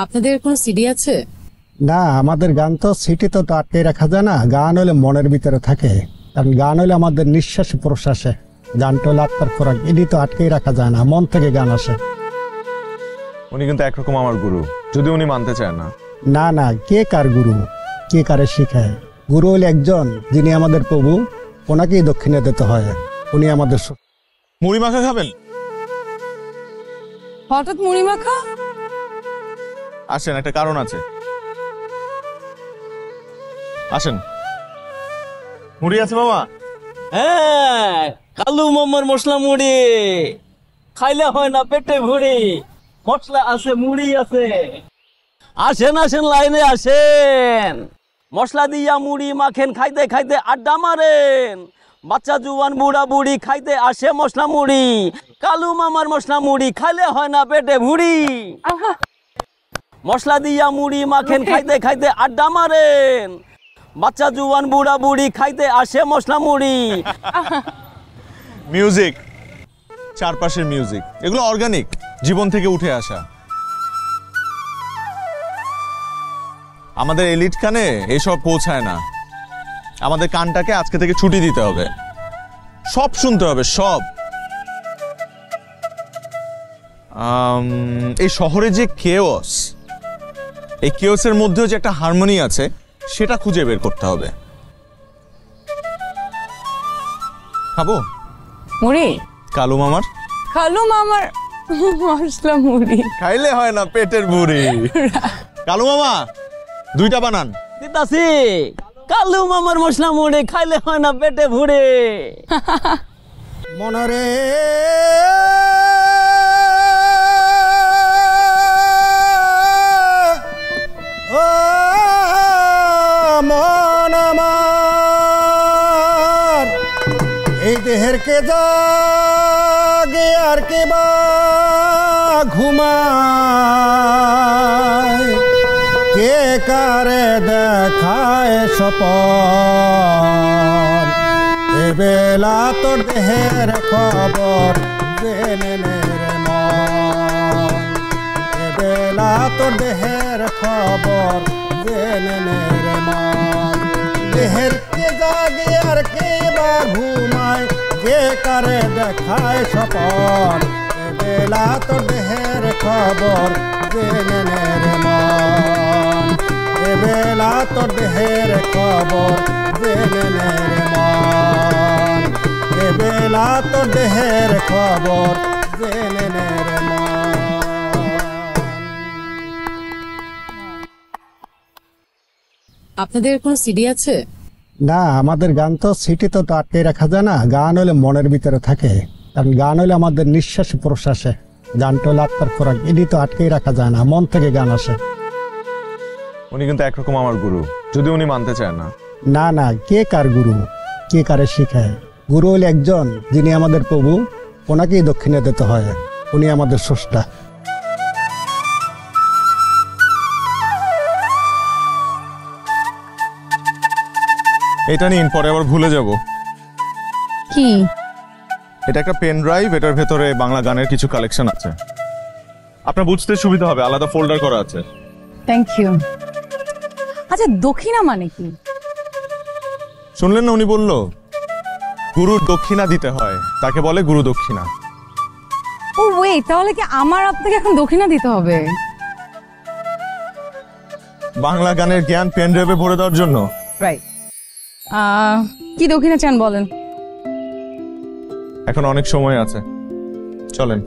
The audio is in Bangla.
আপনাদের কোনো সিডি আছে? না, আমাদের গান তো সিটিতে তো আটকে রাখা যায় না। গান হলে মনের ভিতরে থাকে, কারণ গান হলে আমাদের নিঃশ্বাস প্রশ্বাসে। গানটা হলে আত্মার খোরাক, এটি তো আটকেই রাখা যায় না, মন থেকে গান আসে। উনি কিন্তু একরকম আমার গুরু, যদি উনি মানতে চায় না। না না, কে কার গুরু, কে কারে শিখায়? গুরু হলে একজন, যিনি আমাদের প্রভু, ওনাকেই দক্ষিণে দিতে হয়। উনি আমাদের মুড়ি মাখা খাবেন? হঠাৎ মুড়ি মাখা? আসেন, একটা কারণ আছে, আসেন। মুড়ি আছে মামা? হ্যাঁ, কালু মামার মশলা মুড়ি খাইলে হয় না পেটে ভরি। মশলা আছে, মুড়ি আছে। আসেন আসেন, লাইনে আসেন। মশলা দিয়া মুড়ি মাখেন, খাইতে খাইতে আড্ডা মারেন। বাচ্চা জুয়ান বুড়া বুড়ি খাইতে আসে মশলা মুড়ি। কালু মামার মশলা মুড়ি খাইলে হয় না পেটে ভুড়ি। মশলা দিয়া মুড়ি মাখেন, খাইতে খাইতে আড্ডা মারেন। বাচ্চা জুয়ান বুড়া বুড়ি খাইতে আসে মশলা মুড়ি। মিউজিক, চারপাশের মিউজিক, এগুলো অর্গানিক, জীবন থেকে উঠে আসা। আমাদের এলিট কানে এসব পৌঁছায় না। আমাদের কানটাকে আজকে থেকে ছুটি দিতে হবে, সব শুনতে হবে, সব। এই শহরে যে কেওস, এই কেওসের মধ্যেও যে একটা হারমোনি আছে, সেটা খুঁজে বের করতে হবে। খাবো মুড়ি? কালু মামার? কালু মামার মশলা মুড়ি খাইলে হয় না পেটের ভুঁড়ি। কালু মামা, দুইটা বানান। দিতাছি। কালু মামার মশলা মুড়ি খাইলে হয় না পেটে ভুড়ি। মনরে ও মন আমার, এই দেহের কে জাগে আর কে বা ঘুমায়, কে কারে দেখায় স্বপন, এ বেলা তোর দেহের খবর জেনে নে রে মন, এ বেলা তোর দেহের খবর জেনে নে রে মন। দেহের কে জাগে আর কে বা ঘুমায়, কে কারে দেখায় স্বপন, এ বেলা তোর দেহের খবর জেনে নে রে মন, এ বেলা তোর দেহের খবর জেনে নে রে মন, এ বেলা তোর দেহের খবর জেনে নে রে মন। আপনাদের কোনো সিডি আছে? না, আমাদের গান তো সিটিতে তো আটকে রাখা যায় না। গান হলে মনের ভিতরে থাকে, কারণ গান হলে আমাদের নিঃশ্বাস প্রশ্বাসে। গানটা হলে আত্মার খোরাক, এটি তো আটকেই রাখা যায় না, মন থেকে গান আসে। উনি কিন্তু একরকম আমার গুরু, যদি উনি মানতে চায় না। না না, কে কার গুরু, কে কারে শিখায়? গুরু হলে একজন, যিনি আমাদের প্রভু, ওনাকেই দক্ষিণে দিতে হয়। উনি আমাদের স্রষ্টা। এটা নিন, পরে আবার ভুলে যাব। কি? এটা একটা পেন ড্রাইভ, এটার ভেতরে বাংলা গানের কিছু কালেকশন আছে। আপনার বুঝতে সুবিধা হবে, আলাদা ফোল্ডার করা আছে। Thank you. আচ্ছা, দক্ষিণা মানে কি? শুনলেন না, উনি বলল গুরুর দক্ষিণা দিতে হয়, তাকে বলে গুরু দক্ষিণা। ও ওয়েট, তাহলে কি আমার আপনাকে এখন দক্ষিণা দিতে হবে? বাংলা গানের জ্ঞান পেন ড্রাইভে ভরে দেওয়ার জন্য। রাইট। কি দক্ষিণা চান বলেন? এখন অনেক সময় আছে, চলেন।